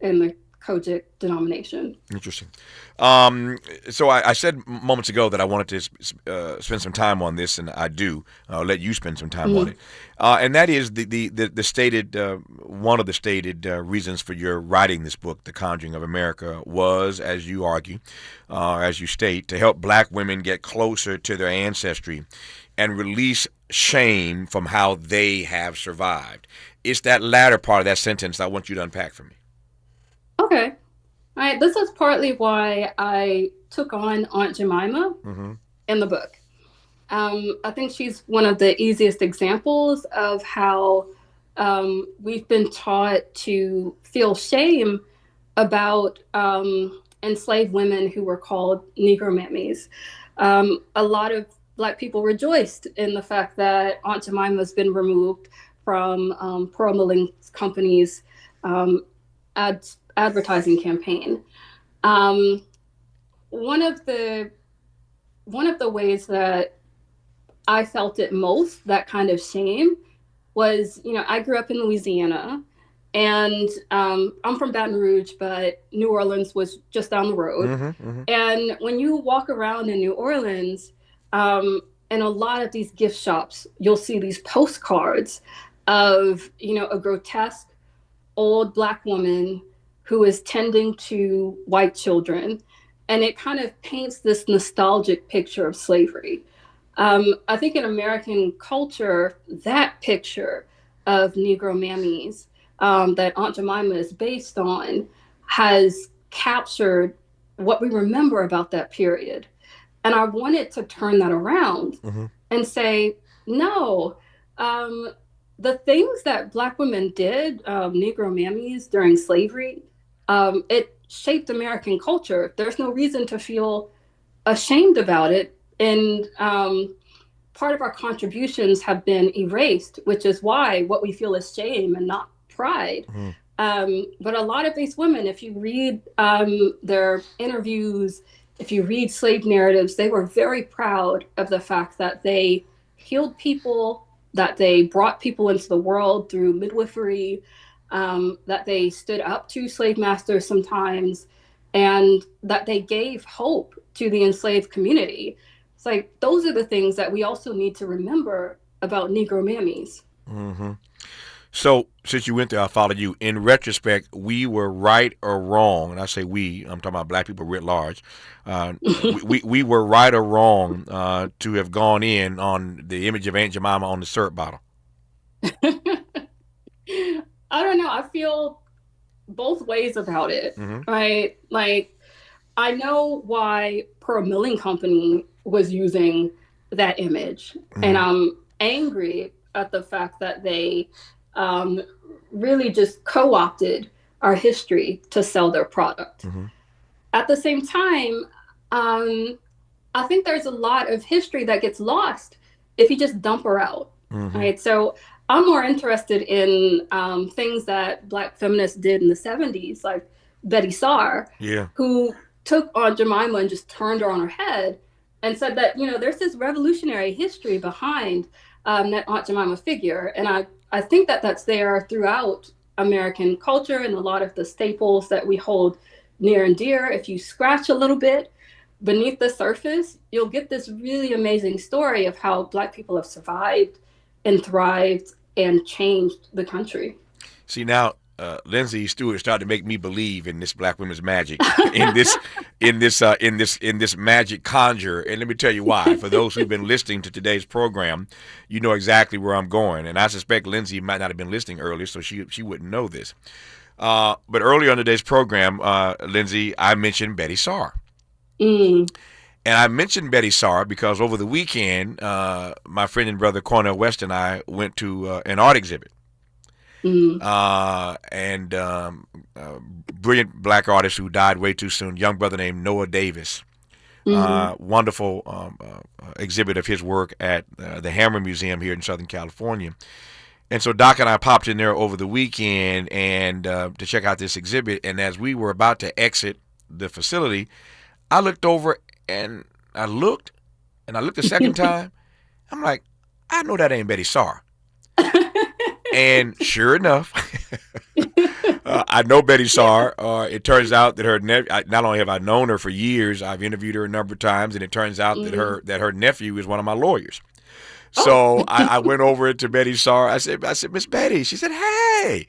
the Kojic denomination. Interesting. So I said moments ago that I wanted to spend some time on this, and I do. I'll let you spend some time on it. And that is the stated one of the stated reasons for your writing this book, The Conjuring of America, was, as you argue, as you state, to help black women get closer to their ancestry and release shame from how they have survived. It's that latter part of that sentence I want you to unpack for me. Okay. All right. This is partly why I took on Aunt Jemima in the book. I think she's one of the easiest examples of how we've been taught to feel shame about enslaved women who were called Negro mammies. A lot of Black people rejoiced in the fact that Aunt Jemima has been removed from Pearl Milling Company's advertising campaign. One of the ways that I felt it most, that kind of shame, was, I grew up in Louisiana, and I'm from Baton Rouge, but New Orleans was just down the road. And when you walk around in New Orleans, in a lot of these gift shops, you'll see these postcards of, a grotesque old Black woman who is tending to white children. And it kind of paints this nostalgic picture of slavery. I think in American culture, that picture of Negro mammies that Aunt Jemima is based on has captured what we remember about that period. And I wanted to turn that around and say, no, the things that Black women did, Negro mammies during slavery, it shaped American culture. There's no reason to feel ashamed about it. And part of our contributions have been erased, which is why what we feel is shame and not pride. But a lot of these women, if you read their interviews, if you read slave narratives, they were very proud of the fact that they healed people, that they brought people into the world through midwifery, that they stood up to slave masters sometimes, and that they gave hope to the enslaved community. It's like, those are the things that we also need to remember about Negro mammies. So since you went there, I followed you. In retrospect, we were right or wrong, and I say we, I'm talking about Black people writ large. We were right or wrong to have gone in on the image of Aunt Jemima on the syrup bottle. I don't know. I feel both ways about it, right? Like, I know why Pearl Milling Company was using that image, and I'm angry at the fact that they really just co-opted our history to sell their product. At the same time, I think there's a lot of history that gets lost if you just dump her out, right? So I'm more interested in things that Black feminists did in the 70s, like Betty Saar, who took Aunt Jemima and just turned her on her head and said that, there's this revolutionary history behind that Aunt Jemima figure. And I think that that's there throughout American culture and a lot of the staples that we hold near and dear. If you scratch a little bit beneath the surface, you'll get this really amazing story of how Black people have survived and thrived and changed the country. See, now Lindsey Stewart started to make me believe in this Black women's magic, in this magic conjure. And let me tell you why. For those who've been listening to today's program, you know exactly where I'm going. And I suspect Lindsey might not have been listening earlier, so she wouldn't know this. But earlier on today's program, Lindsey, I mentioned Betty Saar. And I mentioned Betty Saar because over the weekend, my friend and brother Cornel West and I went to an art exhibit. And brilliant Black artist who died way too soon, young brother named Noah Davis. Wonderful exhibit of his work at the Hammer Museum here in Southern California. And so Doc and I popped in there over the weekend and to check out this exhibit. And as we were about to exit the facility, I looked over and I looked a second time. I'm like, I know that ain't Betty Saar. And sure enough, I know Betty Saar. It turns out that not only have I known her for years, I've interviewed her a number of times, and it turns out that her nephew is one of my lawyers. So I went over to Betty Saar. I said, Miss Betty. She said, hey,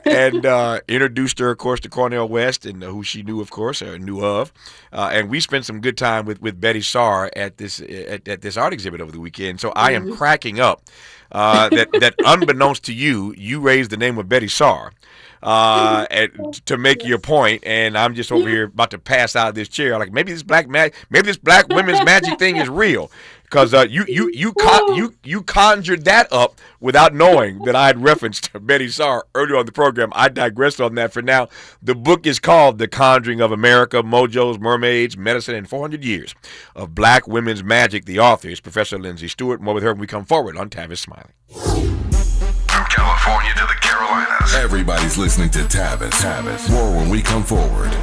and introduced her, of course, to Cornel West, and who she knew, of course, or knew of. And we spent some good time with Betty Saar at this art exhibit over the weekend. So I am cracking up that unbeknownst to you, you raised the name of Betty Saar. To make your point, and I'm just over here about to pass out of this chair. Like maybe this black women's magic thing is real, because you conjured that up without knowing that I had referenced Betty Saar earlier on the program. I digressed on that for now. The book is called The Conjuring of America: Mojos, Mermaids, Medicine, and 400 Years of Black Women's Magic. The author is Professor Lindsey Stewart. More with her when we come forward on Tavis Smiley. From California to the Carolinas, everybody's listening to Tavis. More when we come forward.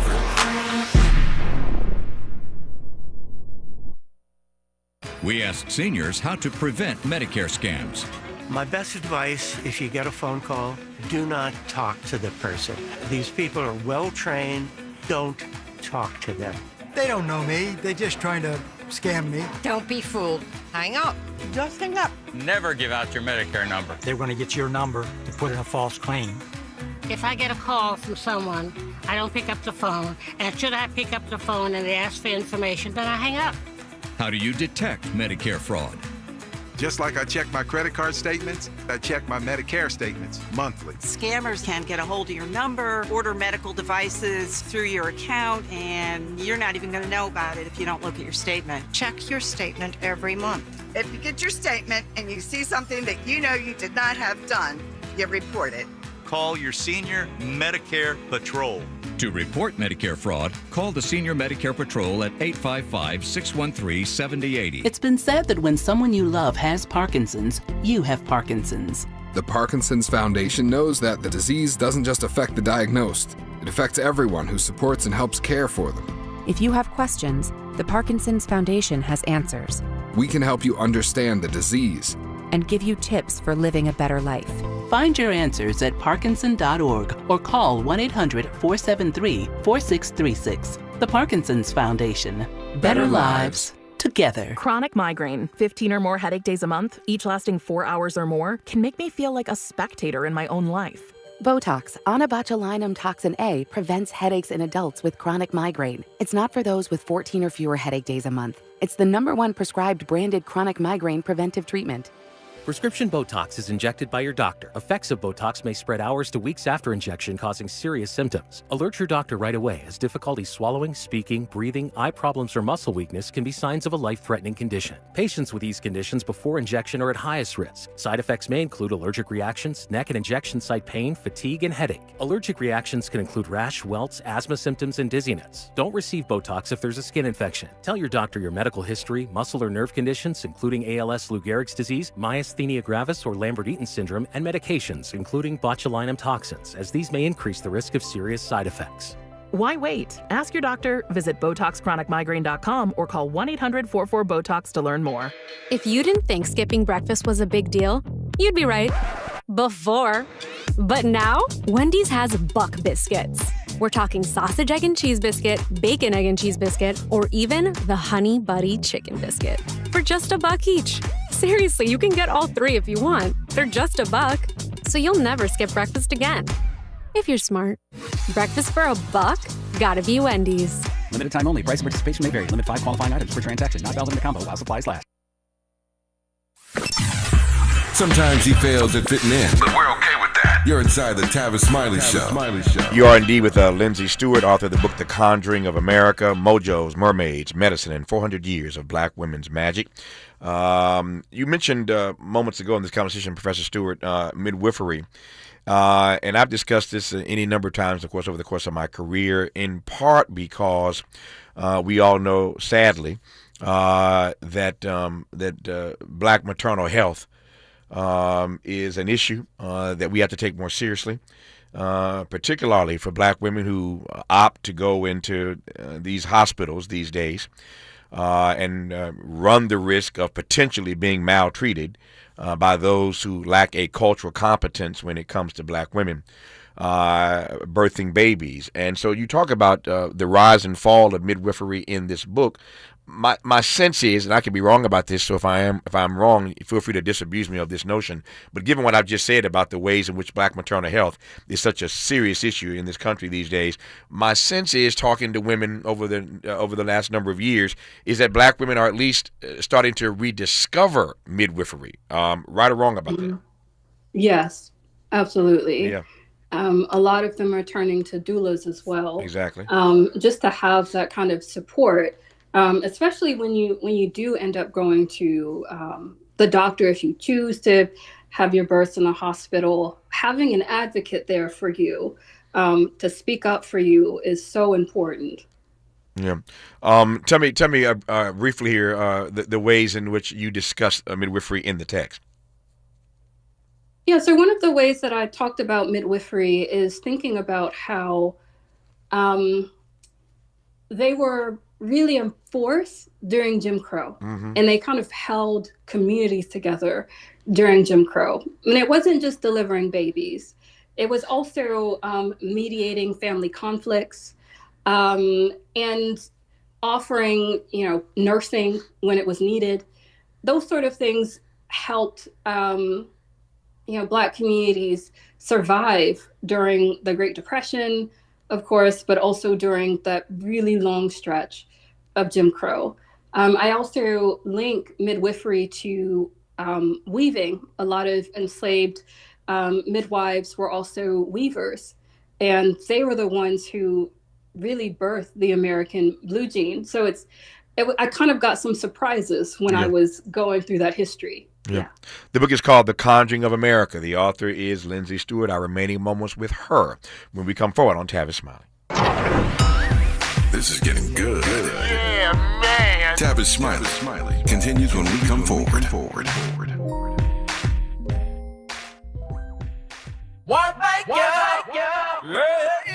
We ask seniors how to prevent Medicare scams. My best advice, if you get a phone call, do not talk to the person. These people are well trained. Don't talk to them. They don't know me. They're just trying to scam me. Don't be fooled. Hang up. Just hang up. Never give out your Medicare number. They're going to get your number to put in a false claim. If I get a call from someone, I don't pick up the phone, and should I pick up the phone and they ask for information, then I hang up. How do you detect Medicare fraud? Just like I check my credit card statements, I check my Medicare statements monthly. Scammers can get a hold of your number, order medical devices through your account, and you're not even going to know about it if you don't look at your statement. Check your statement every month. If you get your statement and you see something that you know you did not have done, you report it. Call your Senior Medicare Patrol. To report Medicare fraud, call the Senior Medicare Patrol at 855-613-7080. It's been said that when someone you love has Parkinson's, you have Parkinson's. The Parkinson's Foundation knows that the disease doesn't just affect the diagnosed. It affects everyone who supports and helps care for them. If you have questions, the Parkinson's Foundation has answers. We can help you understand the disease and give you tips for living a better life. Find your answers at parkinson.org or call 1-800-473-4636. The Parkinson's Foundation. Better lives together. Chronic migraine, 15 or more headache days a month, each lasting 4 hours or more, can make me feel like a spectator in my own life. Botox, onabotulinum toxin A, prevents headaches in adults with chronic migraine. It's not for those with 14 or fewer headache days a month. It's the #1 prescribed branded chronic migraine preventive treatment. Prescription Botox is injected by your doctor. Effects of Botox may spread hours to weeks after injection, causing serious symptoms. Alert your doctor right away, as difficulty swallowing, speaking, breathing, eye problems, or muscle weakness can be signs of a life-threatening condition. Patients with these conditions before injection are at highest risk. Side effects may include allergic reactions, neck and injection site pain, fatigue, and headache. Allergic reactions can include rash, welts, asthma symptoms, and dizziness. Don't receive Botox if there's a skin infection. Tell your doctor your medical history, muscle or nerve conditions, including ALS, Lou Gehrig's disease, myasthenia gravis or Lambert-Eaton syndrome, and medications, including botulinum toxins, as these may increase the risk of serious side effects. Why wait? Ask your doctor, visit BotoxChronicMigraine.com, or call 1-800-44-BOTOX to learn more. If you didn't think skipping breakfast was a big deal, you'd be right. Before. But now, Wendy's has Buck Biscuits. We're talking sausage, egg, and cheese biscuit, bacon, egg, and cheese biscuit, or even the Honey Buddy Chicken Biscuit for just $1 each. Seriously, you can get all 3 if you want. They're just $1, so you'll never skip breakfast again. If you're smart. Breakfast for $1? Gotta be Wendy's. Limited time only. Price and participation may vary. Limit 5 qualifying items per transaction. Not valid in the combo while supplies last. Sometimes he fails at fitting in, but we're okay with that. You're inside the Tavis Smiley Show. You are indeed with Lindsey Stewart, author of the book The Conjuring of America, Mojos, Mermaids, Medicine, and 400 Years of Black Women's Magic. You mentioned moments ago in this conversation, Professor Stewart, midwifery. And I've discussed this any number of times, of course, over the course of my career, in part because we all know, sadly, that black maternal health is an issue that we have to take more seriously, particularly for black women who opt to go into these hospitals these days. and run the risk of potentially being maltreated by those who lack a cultural competence when it comes to black women birthing babies. And so you talk about the rise and fall of midwifery in this book. My sense is, and I could be wrong about this, so if I'm wrong, feel free to disabuse me of this notion. But given what I've just said about the ways in which black maternal health is such a serious issue in this country these days, my sense is, talking to women over the last number of years, is that black women are at least starting to rediscover midwifery. Right or wrong about that? Yes, absolutely. Yeah. A lot of them are turning to doulas as well. Exactly. Just to have that kind of support. Especially when you do end up going to the doctor, if you choose to have your birth in a hospital, having an advocate there for you to speak up for you is so important. Yeah. Tell me briefly here the ways in which you discuss midwifery in the text. Yeah. So one of the ways that I talked about midwifery is thinking about how they were really enforced during Jim Crow. Mm-hmm. And they kind of held communities together during Jim Crow. And it wasn't just delivering babies. It was also mediating family conflicts and offering, nursing when it was needed. Those sort of things helped, Black communities survive during the Great Depression, of course, but also during that really long stretch of Jim Crow. I also link midwifery to weaving. A lot of enslaved midwives were also weavers, and they were the ones who really birthed the American blue jean. So I kind of got some surprises when I was going through that history. Yeah. The book is called The Conjuring of America. The author is Lindsey Stewart. Our remaining moments with her when we come forward on Tavis Smiley. This is getting good. Yeah, man. Tavis Smiley continues when we come forward. What make you?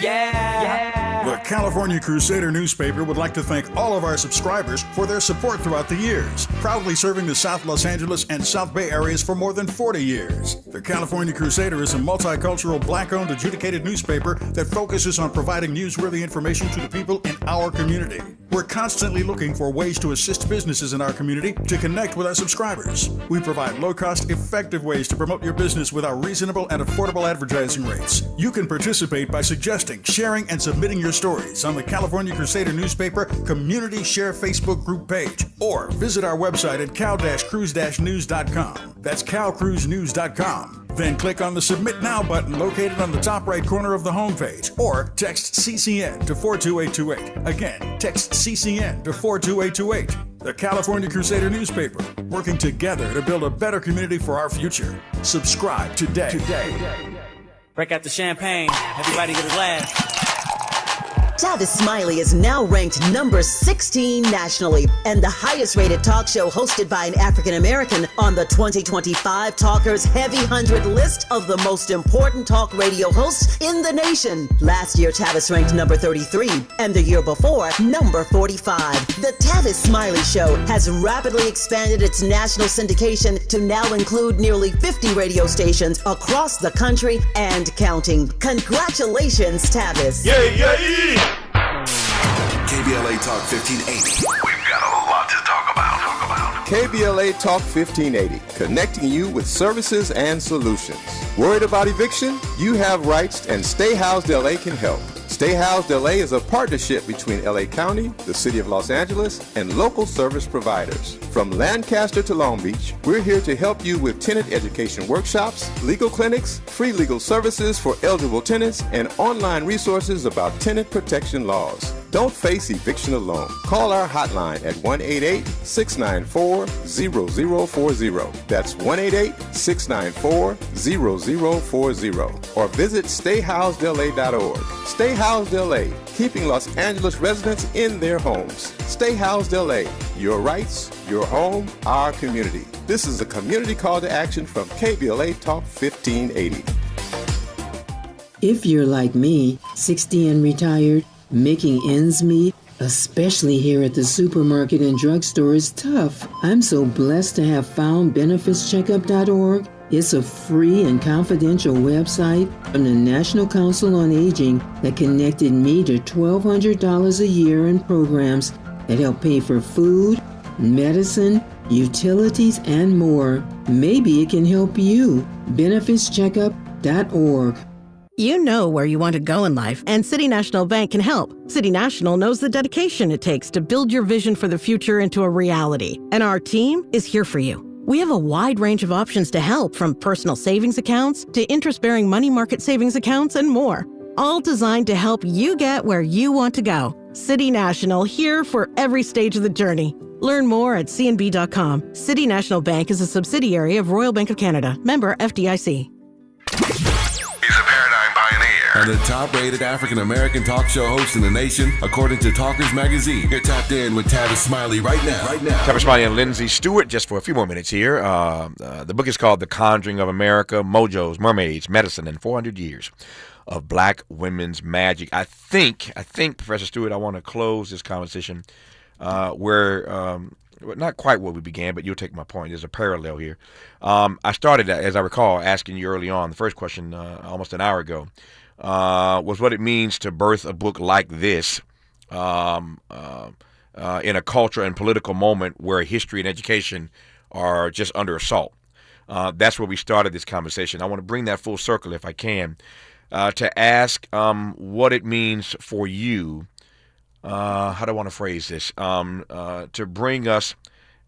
Yeah. The California Crusader newspaper would like to thank all of our subscribers for their support throughout the years, proudly serving the South Los Angeles and South Bay areas for more than 40 years. The California Crusader is a multicultural, Black-owned, adjudicated newspaper that focuses on providing newsworthy information to the people in our community. We're constantly looking for ways to assist businesses in our community to connect with our subscribers. We provide low-cost, effective ways to promote your business with our reasonable and affordable advertising rates. You can participate by suggesting, sharing, and submitting your stories on the California Crusader newspaper Community Share Facebook group page, or visit our website at cal-cruise-news.com. That's calcruisenews.com. Then click on the Submit Now button located on the top right corner of the homepage, or text CCN to 42828. Again, text CCN to 42828. The California Crusader newspaper, working together to build a better community for our future. Subscribe today. Break out the champagne. Everybody get a glass. Tavis Smiley is now ranked number 16 nationally and the highest rated talk show hosted by an African American on the 2025 Talkers Heavy 100 list of the most important talk radio hosts in the nation. Last year, Tavis ranked number 33, and the year before, number 45. The Tavis Smiley Show has rapidly expanded its national syndication to now include nearly 50 radio stations across the country and counting. Congratulations, Tavis. Yeah. KBLA Talk 1580. We've got a lot to talk about. KBLA Talk 1580, connecting you with services and solutions. Worried about eviction? You have rights, and Stay Housed LA can help. Stay Housed LA is a partnership between LA County, the City of Los Angeles, and local service providers. From Lancaster to Long Beach, we're here to help you with tenant education workshops, legal clinics, free legal services for eligible tenants, and online resources about tenant protection laws. Don't face eviction alone. Call our hotline at 1-888-694-0040. That's 1-888-694-0040. Or visit stayhousedla.org. Stay Housed LA, keeping Los Angeles residents in their homes. Stay Housed LA, your rights, your home, our community. This is a community call to action from KBLA Talk 1580. If you're like me, 60 and retired, making ends meet, especially here at the supermarket and drugstore, is tough. I'm so blessed to have found benefitscheckup.org. It's a free and confidential website from the National Council on Aging that connected me to $1,200 a year in programs that help pay for food, medicine, utilities, and more. Maybe it can help you. benefitscheckup.org. You know where you want to go in life, and City National Bank can help. City National knows the dedication it takes to build your vision for the future into a reality, and our team is here for you. We have a wide range of options to help, from personal savings accounts to interest-bearing money market savings accounts and more, all designed to help you get where you want to go. City National, here for every stage of the journey. Learn more at cnb.com. City National Bank is a subsidiary of Royal Bank of Canada. Member FDIC. And the top-rated African-American talk show host in the nation, according to Talkers Magazine. You're tapped in with Tavis Smiley right now. Tavis Smiley and Lindsey Stewart, just for a few more minutes here. The book is called The Conjuring of America, Mojos, Mermaids, Medicine, and 400 Years of Black Women's Magic. I think, Professor Stewart, I want to close this conversation where... not quite where we began, but you'll take my point. There's a parallel here. I started, as I recall, asking you early on, the first question almost an hour ago, was what it means to birth a book like this in a culture and political moment where history and education are just under assault. That's where we started this conversation. I want to bring that full circle, if I can, to ask what it means for you. How do I want to phrase this? To bring us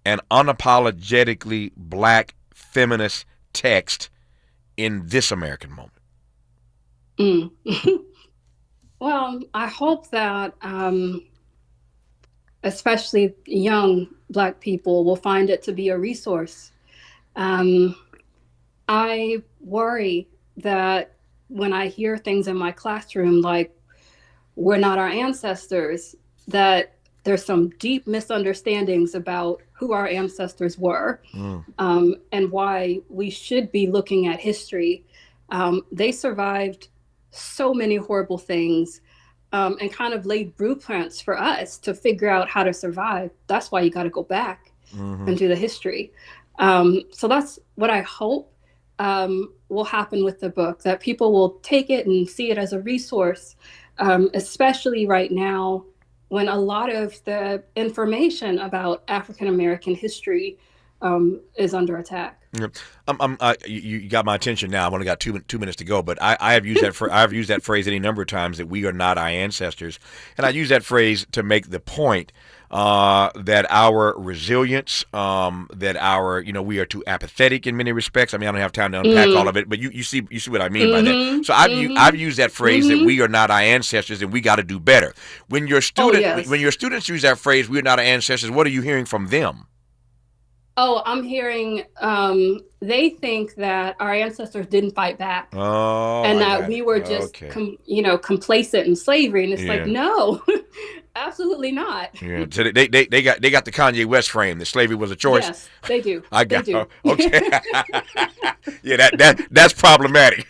an unapologetically black feminist text in this American moment. Well, I hope that especially young Black people will find it to be a resource. I worry that when I hear things in my classroom like, we're not our ancestors, that there's some deep misunderstandings about who our ancestors were, and why we should be looking at history. They survived so many horrible things, and kind of laid blueprints for us to figure out how to survive. That's why you got to go back and do the history. So that's what I hope will happen with the book, that people will take it and see it as a resource, especially right now when a lot of the information about African American history is under attack. You got my attention now. I've only got two minutes to go, but I have used that I've used that phrase any number of times, that we are not our ancestors, and I use that phrase to make the point that our resilience, that our, we are too apathetic in many respects. I mean, I don't have time to unpack all of it, but you see what I mean by that. So I've used that phrase that we are not our ancestors and we got to do better. When your students use that phrase, we're not our ancestors, what are you hearing from them? Oh, I'm hearing they think that our ancestors didn't fight back, and that we were just complacent in slavery, and it's like, no, absolutely not. Yeah, so they got the Kanye West frame that slavery was a choice. Yes, they do. They do. Okay. Yeah, that's problematic.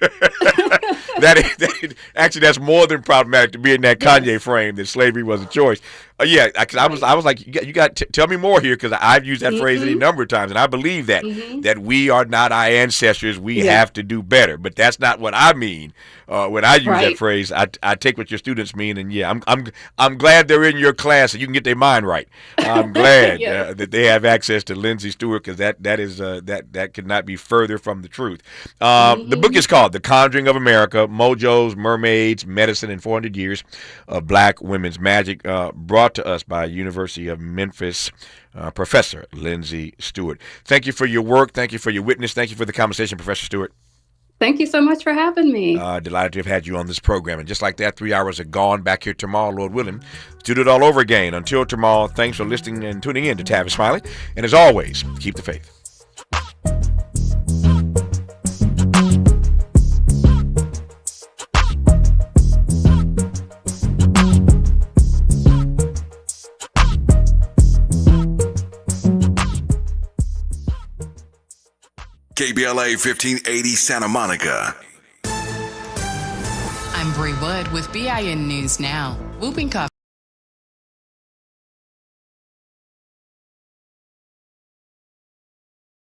Actually, that's more than problematic to be in that Kanye frame that slavery was a choice. I was like, you got tell me more here, because I've used that phrase any number of times, and I believe that that we are not our ancestors. We have to do better, but that's not what I mean when I use that phrase. I take what your students mean, and I'm glad they're in your class and you can get their mind right. I'm glad that they have access to Lindsey Stewart, because that could not be further from the truth. The book is called The Conjuring of America, Mojos, Mermaids, Medicine, and 400 Years of Black Women's Magic, brought to us by University of Memphis Professor Lindsey Stewart. Thank you for your work. Thank you for your witness. Thank you for the conversation, Professor Stewart. Thank you so much for having me. Delighted to have had you on this program. And just like that, 3 hours are gone. Back here tomorrow, Lord willing, to do it all over again. Until tomorrow, thanks for listening and tuning in to Tavis Smiley. And as always, keep the faith. KBLA 1580 Santa Monica. I'm Bree Wood with BIN News Now. Whooping Cough